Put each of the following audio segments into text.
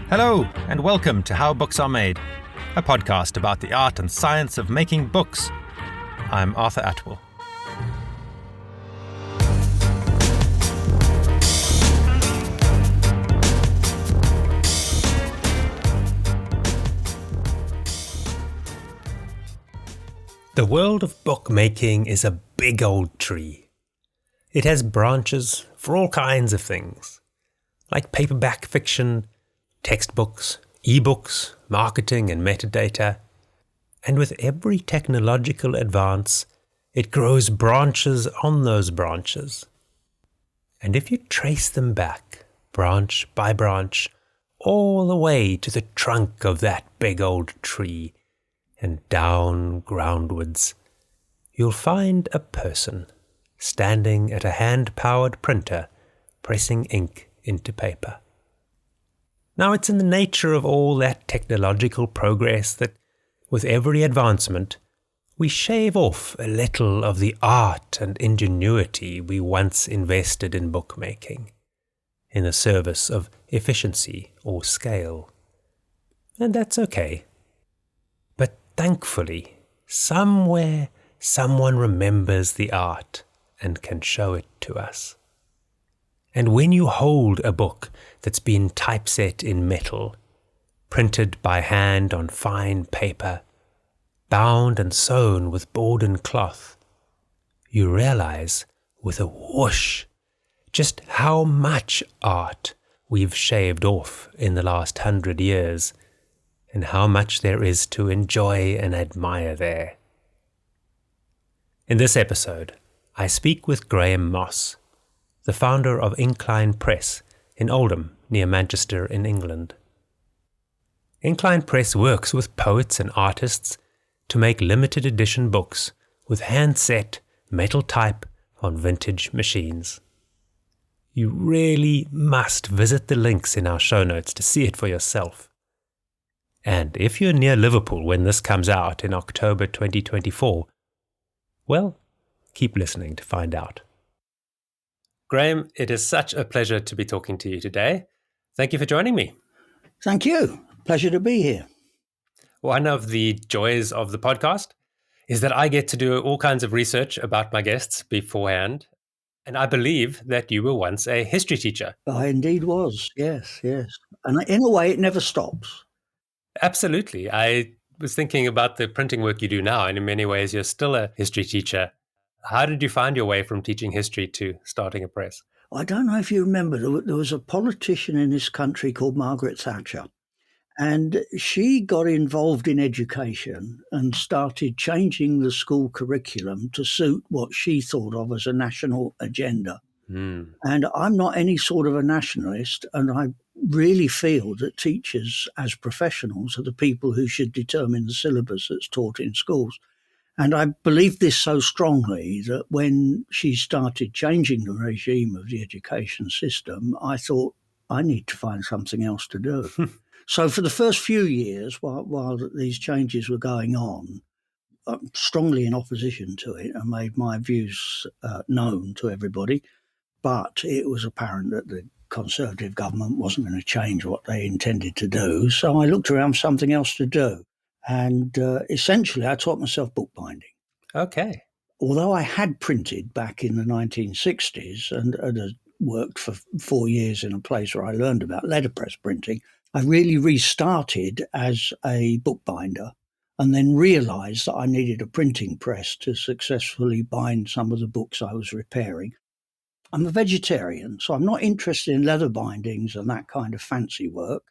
Hello, and welcome to How Books Are Made, a podcast about the art and science of making books. I'm Arthur Atwell. The world of bookmaking is a big old tree. It has branches for all kinds of things, like paperback fiction, textbooks, ebooks, marketing and metadata. And with every technological advance, it grows branches on those branches. And if you trace them back, branch by branch, all the way to the trunk of that big old tree, and down groundwards, you'll find a person standing at a hand-powered printer, pressing ink into paper. Now, it's in the nature of all that technological progress that, with every advancement, we shave off a little of the art and ingenuity we once invested in bookmaking, in the service of efficiency or scale. And that's okay. But thankfully, somewhere, someone remembers the art and can show it to us. And when you hold a book that's been typeset in metal, printed by hand on fine paper, bound and sewn with Cobden cloth, you realize with a whoosh just how much art we've shaved off in the last 100 years, and how much there is to enjoy and admire there. In this episode, I speak with Graham Moss, the founder of Incline Press in Oldham, near Manchester in England. Incline Press works with poets and artists to make limited edition books with hand-set metal type on vintage machines. You really must visit the links in our show notes to see it for yourself. And if you're near Liverpool when this comes out in October 2024, well, keep listening to find out. Graham, it is such a pleasure to be talking to you today. Thank you for joining me. Thank you. Pleasure to be here. One of the joys of the podcast is that I get to do all kinds of research about my guests beforehand. And I believe that you were once a history teacher. I indeed was, yes. And in a way, it never stops. Absolutely. I was thinking about the printing work you do now, and in many ways, you're still a history teacher. How did you find your way from teaching history to starting a press? I don't know if you remember, there was a politician in this country called Margaret Thatcher, and she got involved in education and started changing the school curriculum to suit what she thought of as a national agenda. And I'm not any sort of a nationalist, and I really feel that teachers as professionals are the people who should determine the syllabus that's taught in schools. And I believe this so strongly that when she started changing the regime of the education system, I thought, I need to find something else to do. So for the first few years, while these changes were going on, I'm strongly in opposition to it and made my views known to everybody. But it was apparent that the Conservative government wasn't going to change what they intended to do. So I looked around for something else to do. And essentially, I taught myself bookbinding. Okay. Although I had printed back in the 1960s and had worked for 4 years in a place where I learned about letterpress printing, I really restarted as a bookbinder and then realised that I needed a printing press to successfully bind some of the books I was repairing. I'm a vegetarian, so I'm not interested in leather bindings and that kind of fancy work.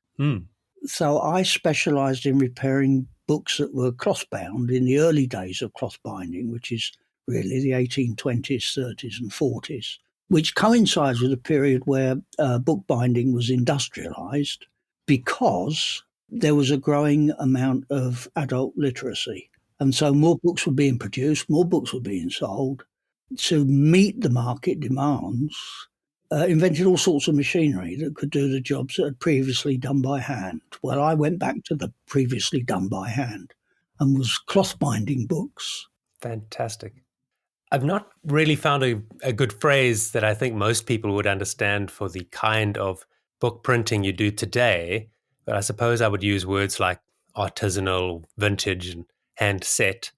So I specialised in repairing books that were cloth-bound in the early days of cloth binding, which is really the 1820s, 30s and 40s, which coincides with a period where bookbinding was industrialised because there was a growing amount of adult literacy. And so more books were being produced, more books were being sold. To meet the market demands, invented all sorts of machinery that could do the jobs that had previously done by hand. Well, I went back to the previously done by hand and was cloth binding books. Fantastic. I've not really found a good phrase that I think most people would understand for the kind of book printing you do today, but I suppose I would use words like artisanal, vintage, and hand set.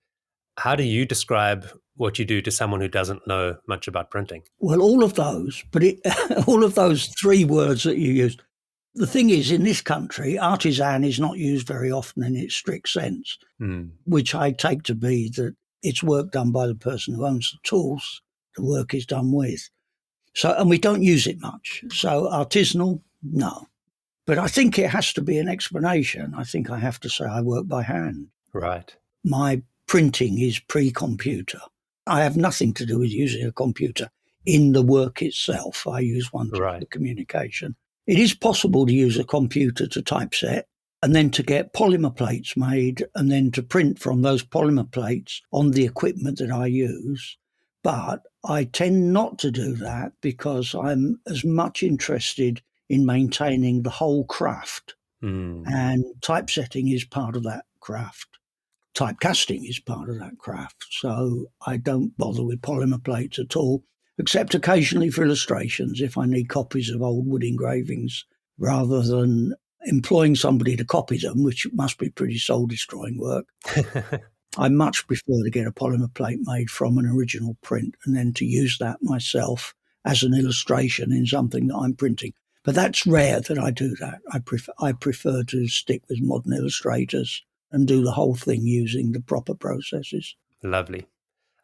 How do you describe what you do to someone who doesn't know much about printing? Well, all of those, but all of those three words that you used. The thing is, in this country, artisan is not used very often in its strict sense, which I take to be that it's work done by the person who owns the tools the work is done with. So, and we don't use it much. So artisanal, no. But I think it has to be an explanation. I think I have to say I work by hand. Right. My printing is pre-computer. I have nothing to do with using a computer in the work itself. I use one for communication. It is possible to use a computer to typeset and then to get polymer plates made and then to print from those polymer plates on the equipment that I use. But I tend not to do that because I'm as much interested in maintaining the whole craft. And typesetting is part of that craft. Typecasting is part of that craft. So I don't bother with polymer plates at all, except occasionally for illustrations if I need copies of old wood engravings, rather than employing somebody to copy them, which must be pretty soul-destroying work. I much prefer to get a polymer plate made from an original print and then to use that myself as an illustration in something that I'm printing. But that's rare that I do that. I prefer to stick with modern illustrators and do the whole thing using the proper processes. Lovely.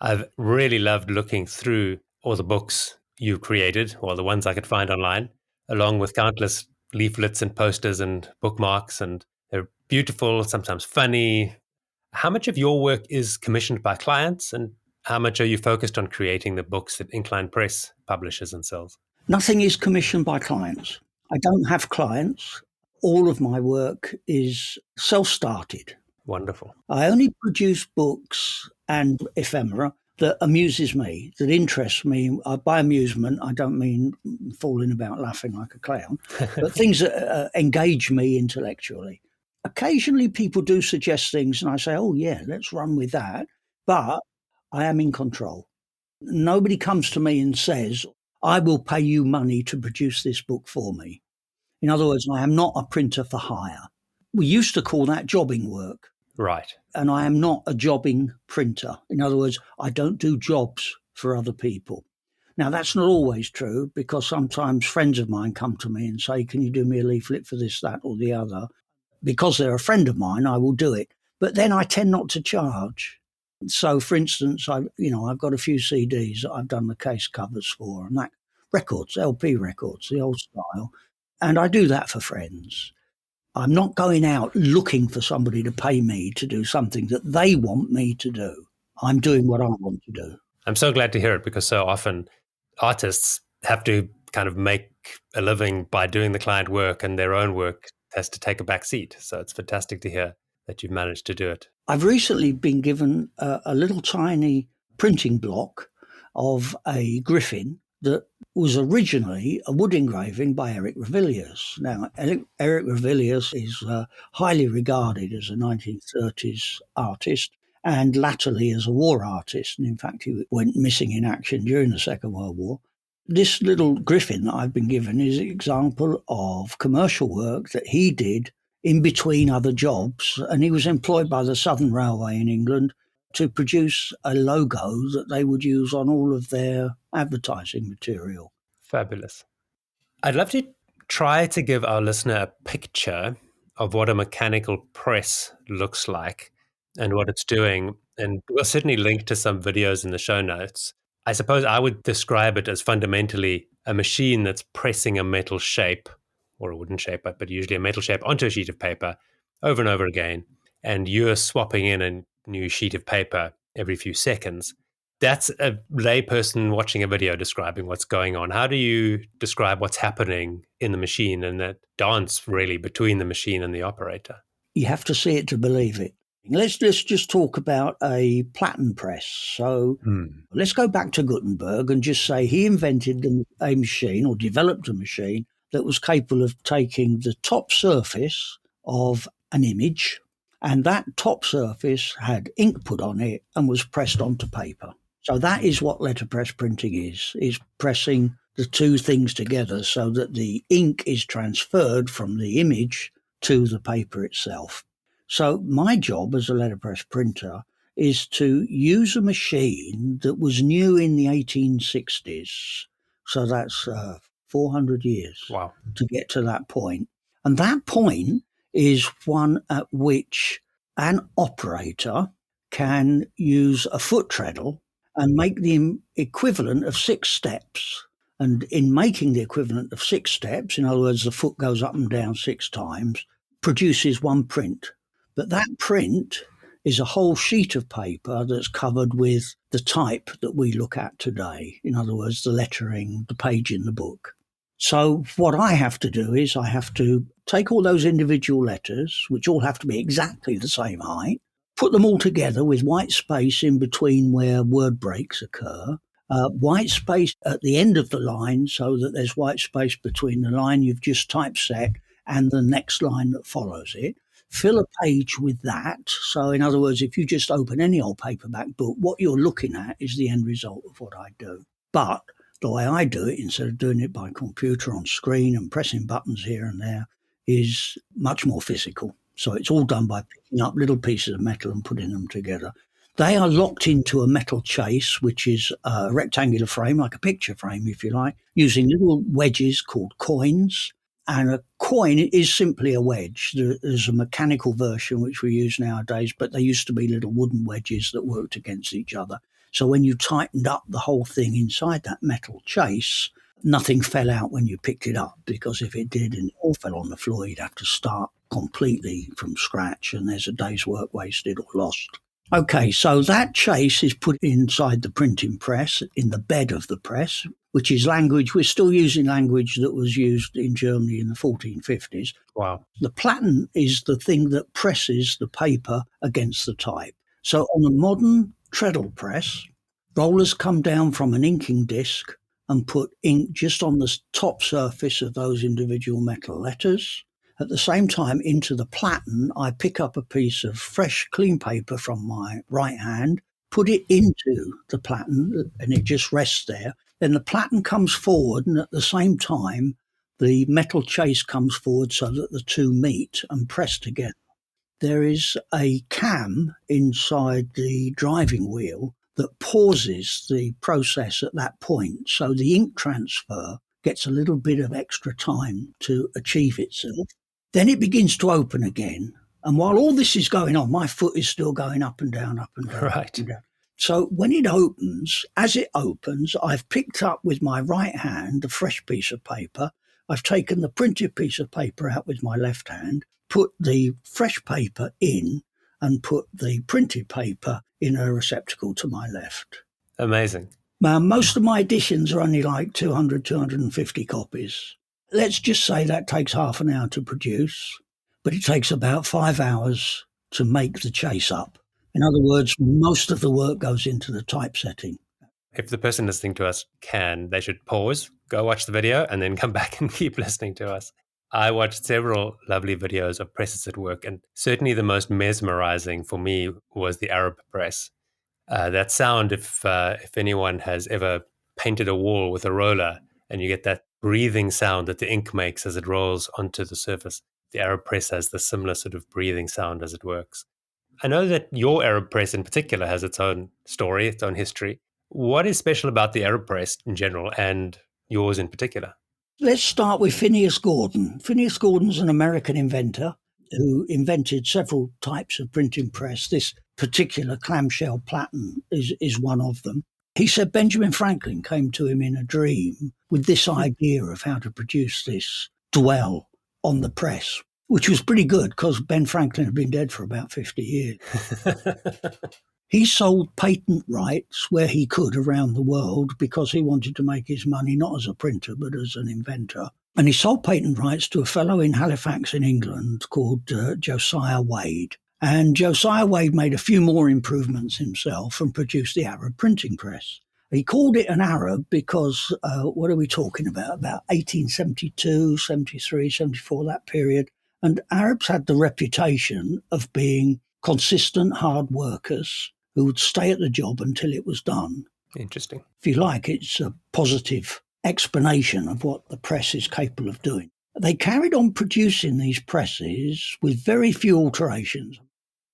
I've really loved looking through all the books you created, or the ones I could find online, along with countless leaflets and posters and bookmarks, and they're beautiful, sometimes funny. How much of your work is commissioned by clients, and how much are you focused on creating the books that Incline Press publishes and sells? Nothing is commissioned by clients. I don't have clients. All of my work is self-started. Wonderful. I only produce books and ephemera that amuses me, that interests me. By amusement, I don't mean falling about laughing like a clown, but things that engage me intellectually. Occasionally people do suggest things and I say, oh yeah, let's run with that. But I am in control. Nobody comes to me and says, I will pay you money to produce this book for me. In other words, I am not a printer for hire. We used to call that jobbing work. Right. And I am not a jobbing printer. In other words, I don't do jobs for other people. Now, that's not always true because sometimes friends of mine come to me and say, can you do me a leaflet for this, that, or the other? Because they're a friend of mine, I will do it. But then I tend not to charge. So, for instance, I've got a few CDs that I've done the case covers for, and that records, LP records, the old style. And I do that for friends. I'm not going out looking for somebody to pay me to do something that they want me to do. I'm doing what I want to do. I'm so glad to hear it because so often artists have to kind of make a living by doing the client work, and their own work has to take a back seat. So it's fantastic to hear that you've managed to do it. I've recently been given a little tiny printing block of a griffin that was originally a wood engraving by Eric Revilius. Now, Eric Revilius is highly regarded as a 1930s artist and latterly as a war artist. And in fact, he went missing in action during the Second World War. This little griffin that I've been given is an example of commercial work that he did in between other jobs. And he was employed by the Southern Railway in England to produce a logo that they would use on all of their advertising material. Fabulous. I'd love to try to give our listener a picture of what a mechanical press looks like and what it's doing. And we'll certainly link to some videos in the show notes. I suppose I would describe it as fundamentally a machine that's pressing a metal shape, or a wooden shape, but usually a metal shape onto a sheet of paper over and over again. And you're swapping in a new sheet of paper every few seconds. That's a layperson watching a video describing what's going on. How do you describe what's happening in the machine and that dance really between the machine and the operator? You have to see it to believe it. Let's just talk about a platen press. So let's go back to Gutenberg and just say he invented a machine or developed a machine that was capable of taking the top surface of an image, and that top surface had ink put on it and was pressed onto paper. So that is what letterpress printing is pressing the two things together so that the ink is transferred from the image to the paper itself. So my job as a letterpress printer is to use a machine that was new in the 1860s. So that's 400 years Wow. to get to that point. And that point is one at which an operator can use a foot treadle and make the equivalent of 6 steps. And in making the equivalent of 6 steps, in other words, the foot goes up and down 6 times, produces one print. But that print is a whole sheet of paper that's covered with the type that we look at today. In other words, the lettering, the page in the book. So what I have to do is I have to take all those individual letters, which all have to be exactly the same height, put them all together with white space in between where word breaks occur, white space at the end of the line so that there's white space between the line you've just typeset and the next line that follows it. Fill a page with that. So in other words, if you just open any old paperback book, what you're looking at is the end result of what I do. But the way I do it, instead of doing it by computer on screen and pressing buttons here and there, is much more physical. So it's all done by picking up little pieces of metal and putting them together. They are locked into a metal chase, which is a rectangular frame, like a picture frame, if you like, using little wedges called coins. And a coin is simply a wedge. There's a mechanical version which we use nowadays, but they used to be little wooden wedges that worked against each other. So when you tightened up the whole thing inside that metal chase, nothing fell out when you picked it up, because if it did and it all fell on the floor, you'd have to start completely from scratch, and there's a day's work wasted or lost. Okay, so that chase is put inside the printing press, in the bed of the press, which is language. We're still using language that was used in Germany in the 1450s. Wow. The platen is the thing that presses the paper against the type. So on a modern treadle press, rollers come down from an inking disc and put ink just on the top surface of those individual metal letters. At the same time, into the platen, I pick up a piece of fresh, clean paper from my right hand, put it into the platen, and it just rests there. Then the platen comes forward, and at the same time, the metal chase comes forward so that the two meet and press together. There is a cam inside the driving wheel that pauses the process at that point. So the ink transfer gets a little bit of extra time to achieve itself. Then it begins to open again. And while all this is going on, my foot is still going up and down, up and down. Right. Up and down. So when it opens, as it opens, I've picked up with my right hand a fresh piece of paper. I've taken the printed piece of paper out with my left hand, put the fresh paper in, and put the printed paper in a receptacle to my left. Amazing. Now, most of my editions are only like 200, 250 copies. Let's just say that takes half an hour to produce, but it takes about 5 hours to make the chase up. In other words, most of the work goes into the typesetting. If the person listening to us can, they should pause, go watch the video, and then come back and keep listening to us. I watched several lovely videos of presses at work, and certainly the most mesmerizing for me was the Arab press. That sound, if anyone has ever painted a wall with a roller and you get that breathing sound that the ink makes as it rolls onto the surface, the Arab press has the similar sort of breathing sound as it works. I know that your Arab press in particular has its own story, its own history. What is special about the Arab press in general and yours in particular? Let's start with Phineas Gordon. Phineas Gordon's an American inventor who invented several types of printing press. This particular clamshell platen is one of them. He said Benjamin Franklin came to him in a dream with this idea of how to produce this dwell on the press, which was pretty good because Ben Franklin had been dead for about 50 years. He sold patent rights where he could around the world because he wanted to make his money not as a printer but as an inventor. And he sold patent rights to a fellow in Halifax in England called Josiah Wade. And Josiah Wade made a few more improvements himself and produced the Arab printing press. He called it an Arab because, what are we talking about 1872, 73, 74, that period. And Arabs had the reputation of being consistent, hard workers who would stay at the job until it was done. Interesting. If you like, it's a positive explanation of what the press is capable of doing. They carried on producing these presses with very few alterations.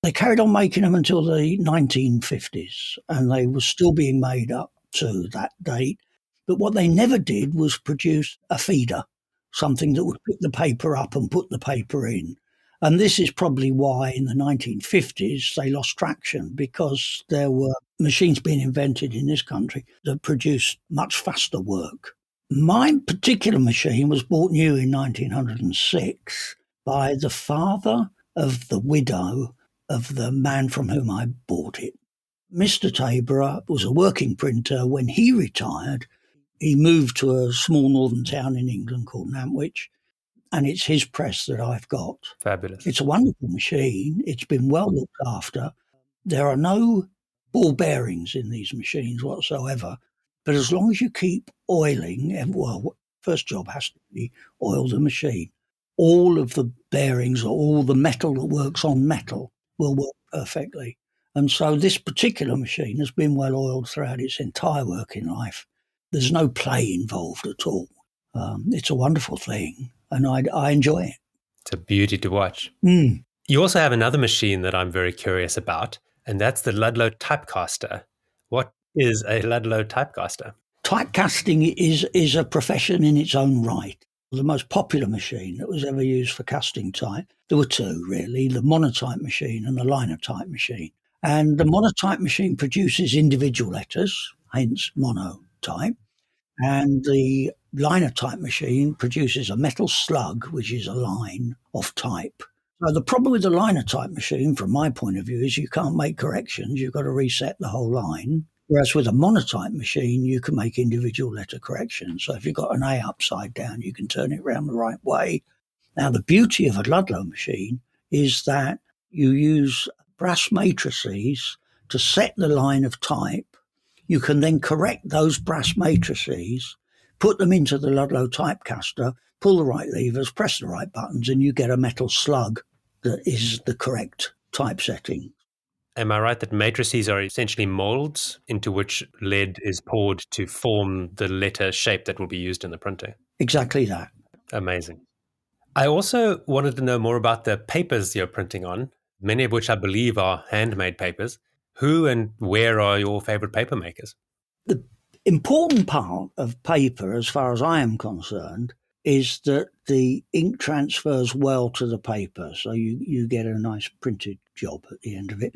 They carried on making them until the 1950s, and they were still being made up to that date. But what they never did was produce a feeder, something that would pick the paper up and put the paper in. And this is probably why in the 1950s they lost traction, because there were machines being invented in this country that produced much faster work. My particular machine was bought new in 1906 by the father of the widow of the man from whom I bought it. Mr. Tabor was a working printer. When he retired, he moved to a small northern town in England called Nantwich, and it's his press that I've got. Fabulous. It's a wonderful machine. It's been well looked after. There are no ball bearings in these machines whatsoever, but as long as you keep oiling, well, first job has to be oil the machine. All of the bearings or all the metal that works on metal will work perfectly. And so this particular machine has been well oiled throughout its entire working life. There's no play involved at all. It's a wonderful thing, and I enjoy it. It's a beauty to watch. Mm. You also have another machine that I'm very curious about, and that's the Ludlow typecaster. What is a Ludlow typecaster? Typecasting is a profession in its own right. The most popular machine that was ever used for casting type, there were two really, the monotype machine and the linotype machine. And the monotype machine produces individual letters, hence monotype. And the linotype machine produces a metal slug, which is a line of type. So the problem with the linotype machine, from my point of view, is you can't make corrections. You've got to reset the whole line. Whereas with a monotype machine, you can make individual letter corrections. So if you've got an A upside down, you can turn it around the right way. Now, the beauty of a Ludlow machine is that you use brass matrices to set the line of type. You can then correct those brass matrices, put them into the Ludlow typecaster, pull the right levers, press the right buttons, and you get a metal slug that is the correct typesetting. Am I right that matrices are essentially molds into which lead is poured to form the letter shape that will be used in the printer? Exactly that. Amazing. I also wanted to know more about the papers you're printing on, many of which I believe are handmade papers. Who and where are your favorite paper makers? The important part of paper, as far as I am concerned, is that the ink transfers well to the paper. So you get a nice printed job at the end of it.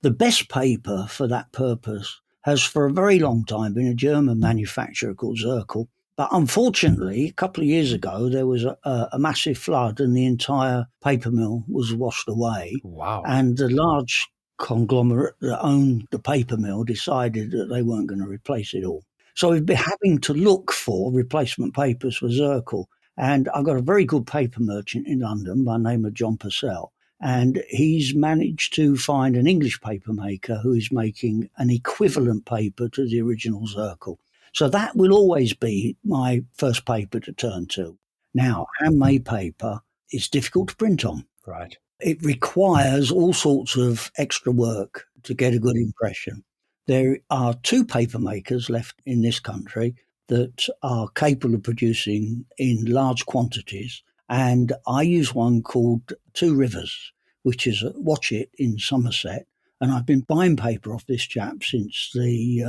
The best paper for that purpose has for a very long time been a German manufacturer called Zirkel. But unfortunately, a couple of years ago, there was a massive flood and the entire paper mill was washed away. Wow. And the large conglomerate that owned the paper mill decided that they weren't going to replace it all. So we've been having to look for replacement papers for Zirkel. And I've got a very good paper merchant in London by the name of John Purcell. And he's managed to find an English paper maker who is making an equivalent paper to the original Zirkel. So that will always be my first paper to turn to. Now, handmade paper is difficult to print on. Right. It requires all sorts of extra work to get a good impression. There are two paper makers left in this country that are capable of producing in large quantities. And I use one called Two Rivers, which is at Watchet in Somerset. And I've been buying paper off this chap since the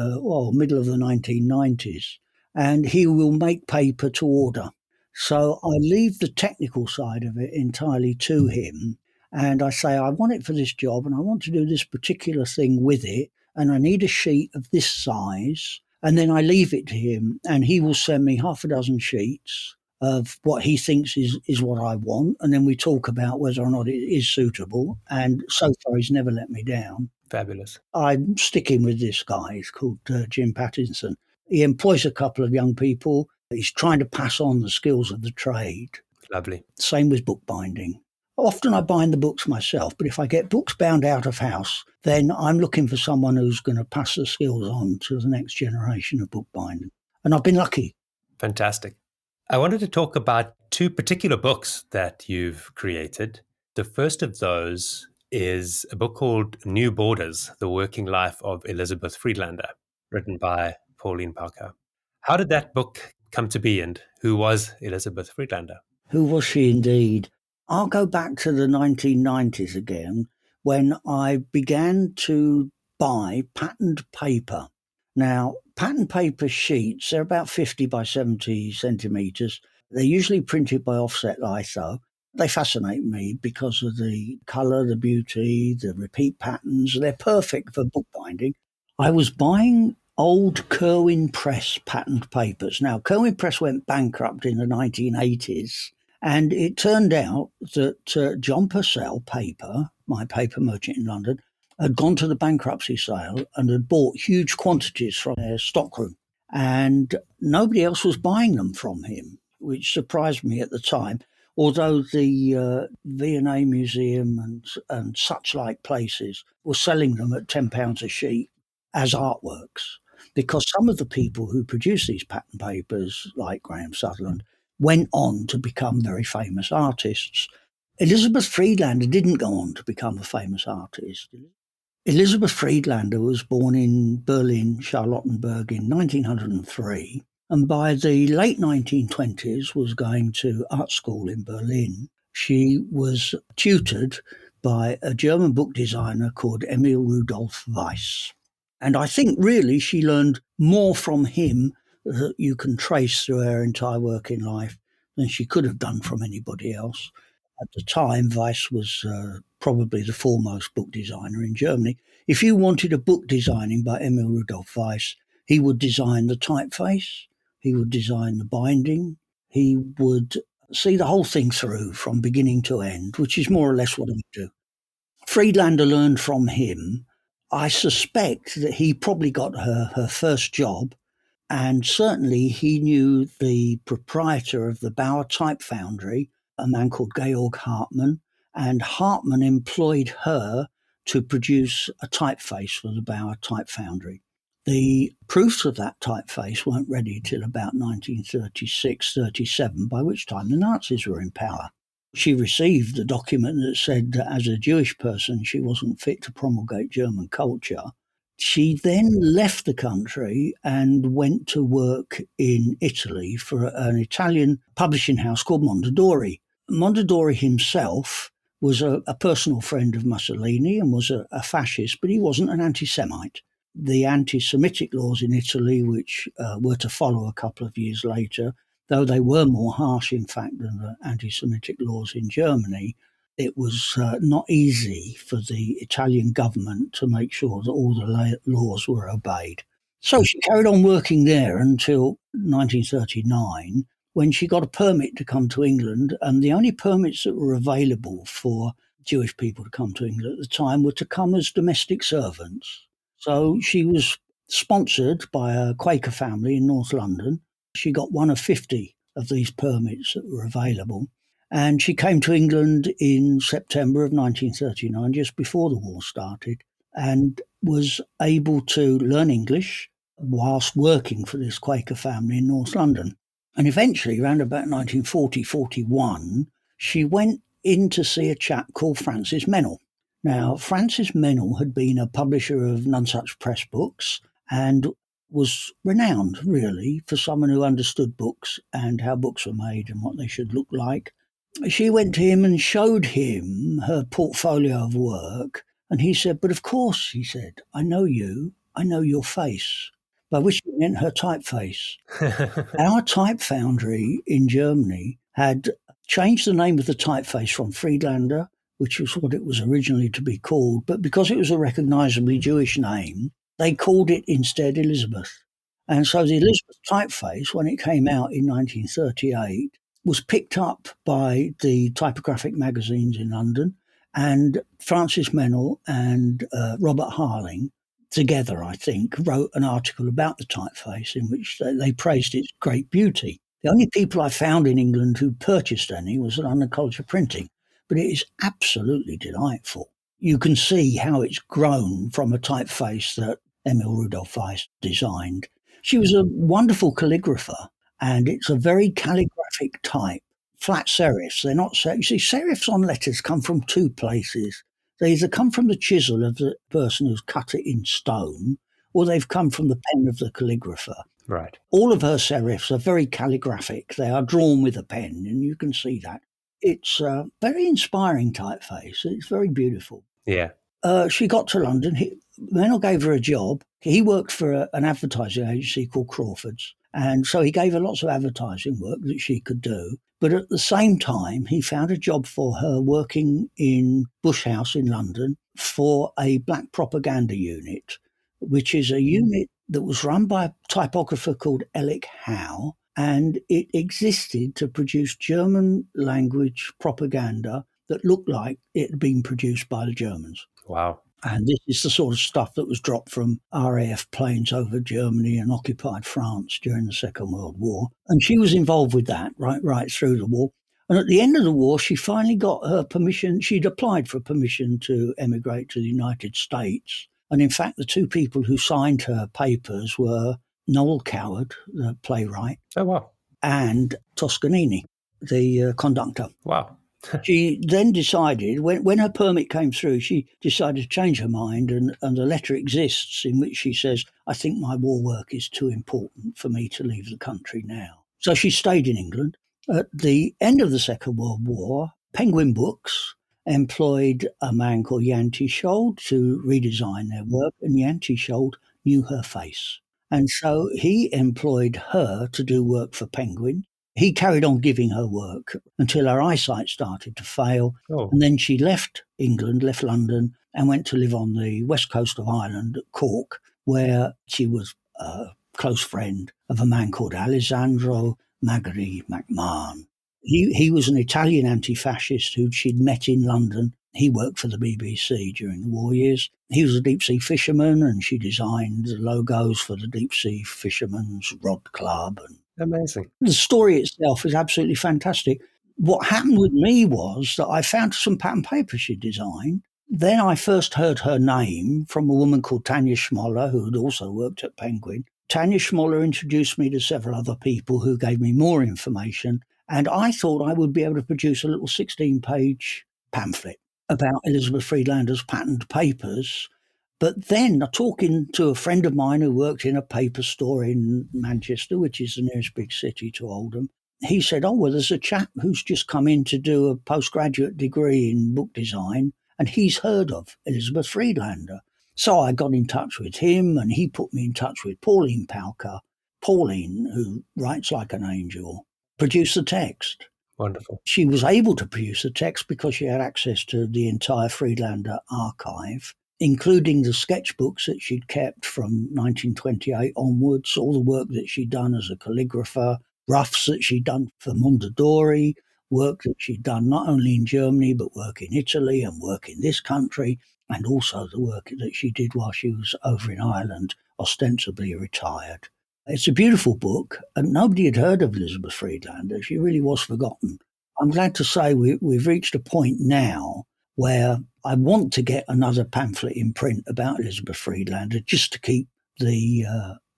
middle of the 1990s. And he will make paper to order. So I leave the technical side of it entirely to him. And I say, I want it for this job and I want to do this particular thing with it. And I need a sheet of this size. And then I leave it to him and he will send me half a dozen sheets of what he thinks is what I want. And then we talk about whether or not it is suitable. And so far, he's never let me down. Fabulous. I'm sticking with this guy. He's called Jim Pattinson. He employs a couple of young people. He's trying to pass on the skills of the trade. Lovely. Same with bookbinding. Often I bind the books myself, but if I get books bound out of house, then I'm looking for someone who's going to pass the skills on to the next generation of bookbinding. And I've been lucky. Fantastic. I wanted to talk about two particular books that you've created. The first of those is a book called New Borders, The Working Life of Elizabeth Friedlander, written by Pauline Parker. How did that book come to be and who was Elizabeth Friedlander? Who was she indeed? I'll go back to the 1990s again when I began to buy patterned paper. Now, patterned paper sheets, they're about 50 by 70 centimetres. They're usually printed by offset litho. They fascinate me because of the colour, the beauty, the repeat patterns. They're perfect for bookbinding. I was buying old Cobden Press patterned papers. Now, Cobden Press went bankrupt in the 1980s, and it turned out that John Purcell Paper, my paper merchant in London, had gone to the bankruptcy sale and had bought huge quantities from their stockroom. And nobody else was buying them from him, which surprised me at the time. Although the V&A Museum and such like places were selling them at £10 a sheet as artworks, because some of the people who produced these pattern papers, like Graham Sutherland, went on to become very famous artists. Elizabeth Friedlander didn't go on to become a famous artist. Elizabeth Friedlander was born in Berlin, Charlottenburg in 1903, and by the late 1920s was going to art school in Berlin. She was tutored by a German book designer called Emil Rudolf Weiss. And I think really she learned more from him that you can trace through her entire working life than she could have done from anybody else. At the time, Weiss was probably the foremost book designer in Germany. If you wanted a book designing by Emil Rudolf Weiss, he would design the typeface, he would design the binding, he would see the whole thing through from beginning to end, which is more or less what I do. Friedlander learned from him. I suspect that he probably got her first job, and certainly he knew the proprietor of the Bauer Type Foundry, a man called Georg Hartmann, and Hartmann employed her to produce a typeface for the Bauer Type Foundry. The proofs of that typeface weren't ready till about 1936-37, by which time the Nazis were in power. She received a document that said that as a Jewish person, she wasn't fit to promulgate German culture. She then left the country and went to work in Italy for an Italian publishing house called Mondadori. Mondadori himself was a personal friend of Mussolini and was a fascist, but he wasn't an anti-Semite. The anti-Semitic laws in Italy, which were to follow a couple of years later, though they were more harsh, in fact, than the anti-Semitic laws in Germany, it was not easy for the Italian government to make sure that all the laws were obeyed. So she carried on working there until 1939, when she got a permit to come to England, and the only permits that were available for Jewish people to come to England at the time were to come as domestic servants. So she was sponsored by a Quaker family in North London. She got one of 50 of these permits that were available. And she came to England in September of 1939, just before the war started, and was able to learn English whilst working for this Quaker family in North London. And eventually, around about 1940-41, she went in to see a chap called Francis Mennell. Now, Francis Mennell had been a publisher of Nonesuch Press books and was renowned, really, for someone who understood books and how books were made and what they should look like. She went to him and showed him her portfolio of work, and he said, "But of course," he said, "I know you, I know your face," by which he meant her typeface. Our type foundry in Germany had changed the name of the typeface from Friedlander, which was what it was originally to be called, but because it was a recognisably Jewish name, they called it instead Elizabeth. And so the Elizabeth typeface, when it came out in 1938, was picked up by the typographic magazines in London, and Francis Mennell and Robert Harling, together, I think, wrote an article about the typeface in which they praised its great beauty. The only people I found in England who purchased any was at Underculture Printing, but it is absolutely delightful. You can see how it's grown from a typeface that Emil Rudolf Weiss designed. She was a wonderful calligrapher, and it's a very calligraphic type. Flat serifs, they're not serifs. You see, serifs on letters come from two places. They either come from the chisel of the person who's cut it in stone, or they've come from the pen of the calligrapher. Right. All of her serifs are very calligraphic. They are drawn with a pen, and you can see that. It's a very inspiring typeface. It's very beautiful. Yeah. She got to London. Menno gave her a job. He worked for an advertising agency called Crawford's. And so he gave her lots of advertising work that she could do. But at the same time, he found a job for her working in Bush House in London for a black propaganda unit, which is a unit that was run by a typographer called Ellick Howe. And it existed to produce German language propaganda that looked like it had been produced by the Germans. Wow. And this is the sort of stuff that was dropped from RAF planes over Germany and occupied France during the Second World War. And she was involved with that right through the war. And at the end of the war, she finally got her permission. She'd applied for permission to emigrate to the United States. And in fact, the two people who signed her papers were Noel Coward, the playwright, Oh, wow. and Toscanini, the conductor. Wow. She then decided, when her permit came through, she decided to change her mind, and a letter exists in which she says, I think my war work is too important for me to leave the country now. So she stayed in England. At the end of the Second World War, Penguin Books employed a man called Jan Tischold to redesign their work, and Jan Tischold knew her face. And so he employed her to do work for Penguin. He carried on giving her work until her eyesight started to fail. Oh. And then she left England, left London, and went to live on the west coast of Ireland at Cork, where she was a close friend of a man called Alessandro Magari McMahon. He was an Italian anti-fascist who she'd met in London. He worked for the BBC during the war years. He was a deep-sea fisherman, and she designed the logos for the Deep-Sea Fishermen's Rod Club. And amazing. the story itself is absolutely fantastic. What happened with me was that I found some pattern paper she designed. Then I first heard her name from a woman called Tanya Schmoller, who had also worked at Penguin. Tanya Schmoller introduced me to several other people who gave me more information, and I thought I would be able to produce a little 16-page pamphlet about Elizabeth Friedlander's patterned papers. But then, talking to a friend of mine who worked in a paper store in Manchester, which is the nearest big city to Oldham, he said, oh, well, there's a chap who's just come in to do a postgraduate degree in book design, and he's heard of Elizabeth Friedlander. So I got in touch with him, and he put me in touch with Pauline Pauker. Pauline, who writes like an angel, produced the text. Wonderful. She was able to produce the text because she had access to the entire Friedlander archive, including the sketchbooks that she'd kept from 1928 onwards, all the work that she'd done as a calligrapher, roughs that she'd done for Mondadori, work that she'd done not only in Germany, but work in Italy and work in this country, and also the work that she did while she was over in Ireland, ostensibly retired. It's a beautiful book, and nobody had heard of Elizabeth Friedlander. She really was forgotten. I'm glad to say we've reached a point now where I want to get another pamphlet in print about Elizabeth Friedlander just to keep the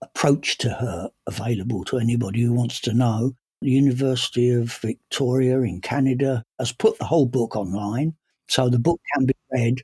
approach to her available to anybody who wants to know. The University of Victoria in Canada has put the whole book online, so the book can be read.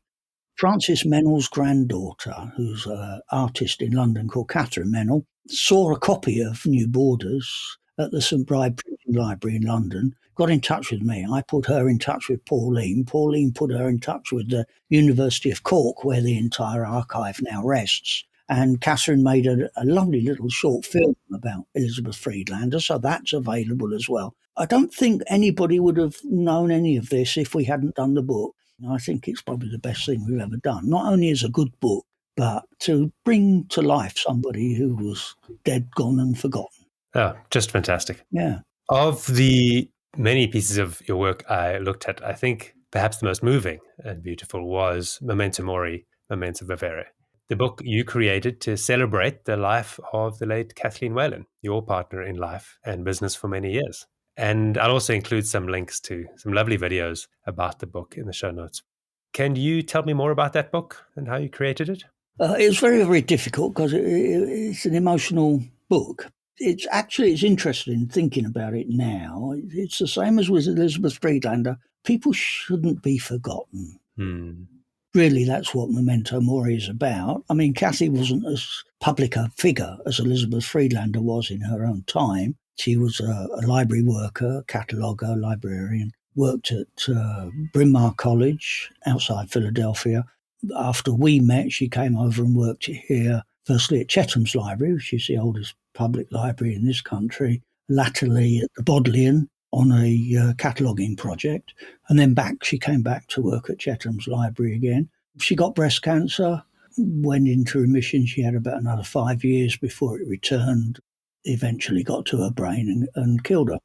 Frances Mennell's granddaughter, who's an artist in London called Catherine Mennell, saw a copy of New Borders at the St Bride Printing Library in London, got in touch with me. I put her in touch with Pauline. Pauline put her in touch with the University of Cork, where the entire archive now rests. And Catherine made a lovely little short film about Elizabeth Friedlander, so that's available as well. I don't think anybody would have known any of this if we hadn't done the book. I think it's probably the best thing we've ever done, not only as a good book, but to bring to life somebody who was dead, gone and forgotten. Oh, just fantastic. Yeah. Of the many pieces of your work I looked at, I think perhaps the most moving and beautiful was Memento Mori, Memento Vivere, the book you created to celebrate the life of the late Kathleen Whalen, your partner in life and business for many years. And I'll also include some links to some lovely videos about the book in the show notes. Can you tell me more about that book and how you created it? It was very, very difficult because it's an emotional book. It's interesting thinking about it now. It's the same as with Elizabeth Friedlander. People shouldn't be forgotten. really that's what Memento Mori is about. I mean, Cathy wasn't as public a figure as Elizabeth Friedlander was in her own time. She was a library worker, cataloguer, librarian, worked at Bryn Mawr College outside Philadelphia. After we met, she came over and worked here, firstly at Chetham's Library, which is the oldest public library in this country, latterly at the Bodleian on a cataloguing project. And then she came back to work at Chetham's Library again. She got breast cancer, went into remission. She had about another 5 years before it returned, eventually got to her brain and killed her.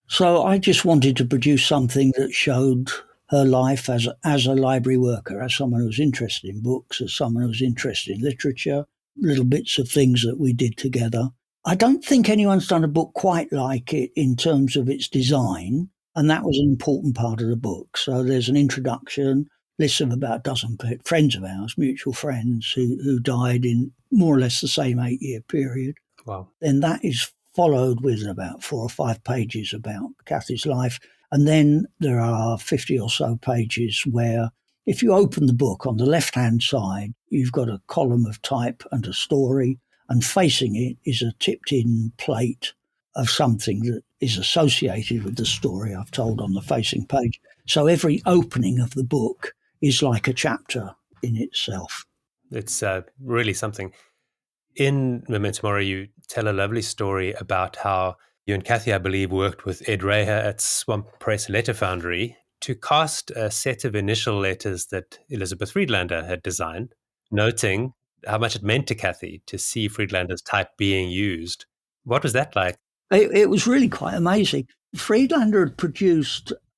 So I just wanted to produce something that showed her life as a library worker, as someone who was interested in books, as someone who was interested in literature, little bits of things that we did together. I don't think anyone's done a book quite like it in terms of its design, and that was an important part of the book. So there's an introduction, list of about a dozen friends of ours, mutual friends, who died in more or less the same 8-year period. Wow. Then that is followed with about 4 or 5 pages about Cathy's life. And then there are 50 or so pages where, if you open the book, on the left-hand side, you've got a column of type and a story, and facing it is a tipped-in plate of something that is associated with the story I've told on the facing page. So every opening of the book is like a chapter in itself. It's really something. In Memento Mori, you tell a lovely story about how you and Cathy, I believe, worked with Ed Reher at Swamp Press Letter Foundry to cast a set of initial letters that Elizabeth Friedlander had designed, noting how much it meant to Cathy to see Friedlander's type being used. What was that like? It was really quite amazing. Friedlander had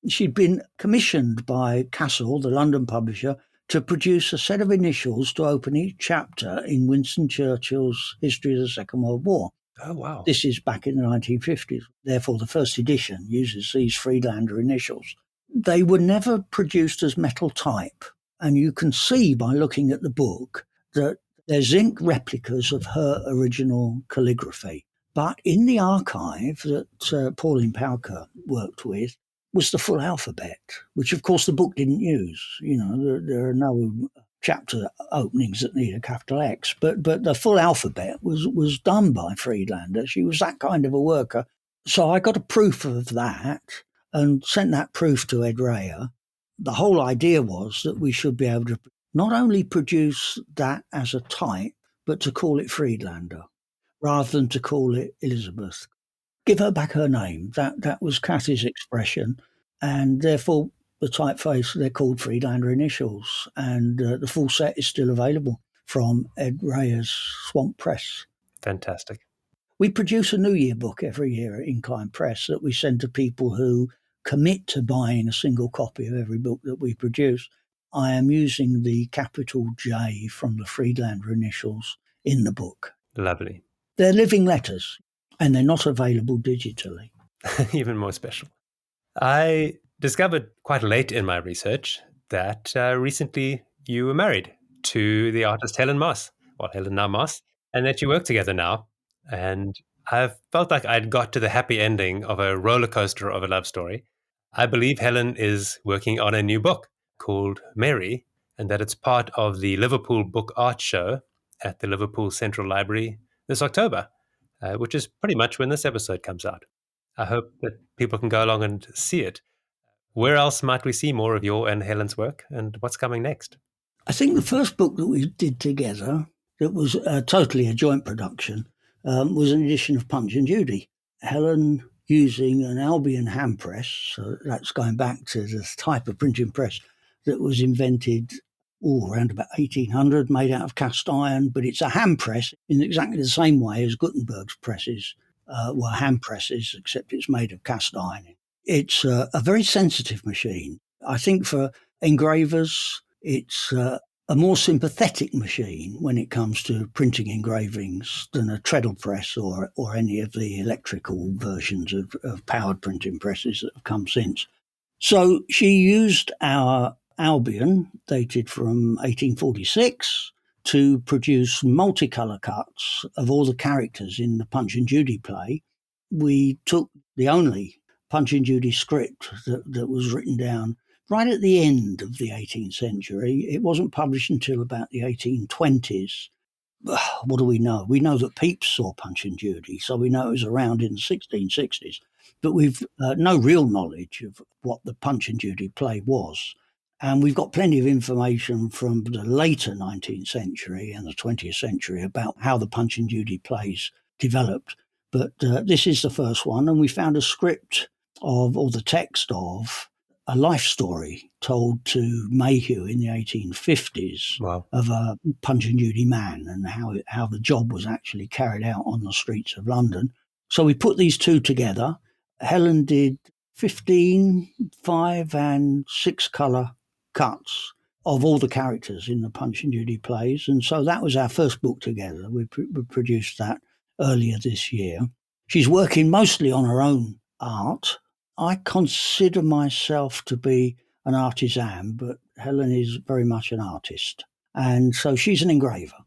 she'd been commissioned by Cassell, the London publisher, to produce a set of initials to open each chapter in Winston Churchill's History of the Second World War. Oh, wow. This is back in the 1950s. Therefore, the first edition uses these Friedlander initials. They were never produced as metal type. And you can see by looking at the book that they're zinc replicas of her original calligraphy. But in the archive that Pauline Pauker worked with was the full alphabet, which of course the book didn't use. You know, there are no chapter openings that need a capital X, but the full alphabet was done by Friedlander. She was that kind of a worker. So I got a proof of that and sent that proof to Ed Reher. The whole idea was that we should be able to not only produce that as a type, but to call it Friedlander rather than to call it Elizabeth. Give her back her name. That was Cathy's expression. And therefore, the typeface, they're called Friedlander initials. And the full set is still available from Ed Reher's Swamp Press. Fantastic. We produce a New Year book every year at Incline Press that we send to people who commit to buying a single copy of every book that we produce. I am using the capital J from the Friedlander initials in the book. Lovely. They're living letters, and they're not available digitally. Even more special. I discovered quite late in my research that recently you were married to the artist Helen Moss, Helen now Moss, and that you work together now. And I felt like I'd got to the happy ending of a roller coaster of a love story. I believe Helen is working on a new book called Mary, and that it's part of the Liverpool Book Art Show at the Liverpool Central Library this October, which is pretty much when this episode comes out. I hope that people can go along and see it. Where else might we see more of your and Helen's work, and what's coming next? I think the first book that we did together, that was totally a joint production, was an edition of Punch and Judy. Helen using an Albion hand press, so that's going back to the type of printing press that was invented around about 1800, made out of cast iron, but it's a hand press in exactly the same way as Gutenberg's presses were hand presses, except it's made of cast iron. It's a very sensitive machine. I think for engravers, it's a more sympathetic machine when it comes to printing engravings than a treadle press or any of the electrical versions of powered printing presses that have come since. So she used our Albion, dated from 1846, to produce multicolour cuts of all the characters in the Punch and Judy play. We took the only Punch and Judy script that was written down right at the end of the 18th century. It wasn't published until about the 1820s. What do we know? We know that Pepys saw Punch and Judy, so we know it was around in the 1660s. But we've no real knowledge of what the Punch and Judy play was. And we've got plenty of information from the later 19th century and the 20th century about how the Punch and Judy plays developed. But this is the first one, and we found a script of, or the text of, a life story told to Mayhew in the 1850s. Wow. Of a Punch and Judy man and how the job was actually carried out on the streets of London. So we put these two together. Helen did 15 5 and 6 colour cuts of all the characters in the Punch and Judy plays. And so that was our first book together. We produced that earlier this year. She's working mostly on her own art. I consider myself to be an artisan, but Helen is very much an artist. And so she's an engraver.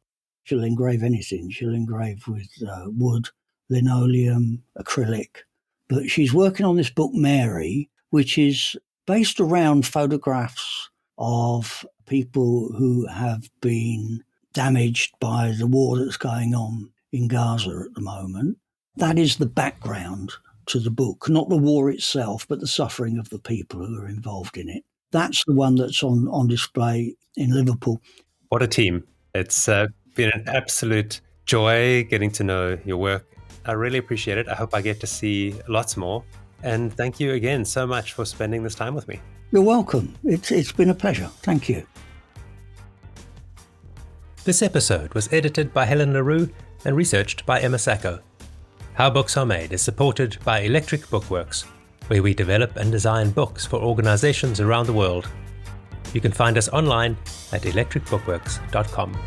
She'll engrave anything. She'll engrave with wood, linoleum, acrylic. But she's working on this book, Mary, which is based around photographs of people who have been damaged by the war that's going on in Gaza at the moment. That is the background to the book, not the war itself, but the suffering of the people who are involved in it. That's the one that's on display in Liverpool. What a team. It's been an absolute joy getting to know your work. I really appreciate it. I hope I get to see lots more. And thank you again so much for spending this time with me. You're welcome. It's been a pleasure. Thank you. This episode was edited by Helen LaRue and researched by Emma Sacco. How Books Are Made is supported by Electric Bookworks, where we develop and design books for organizations around the world. You can find us online at electricbookworks.com.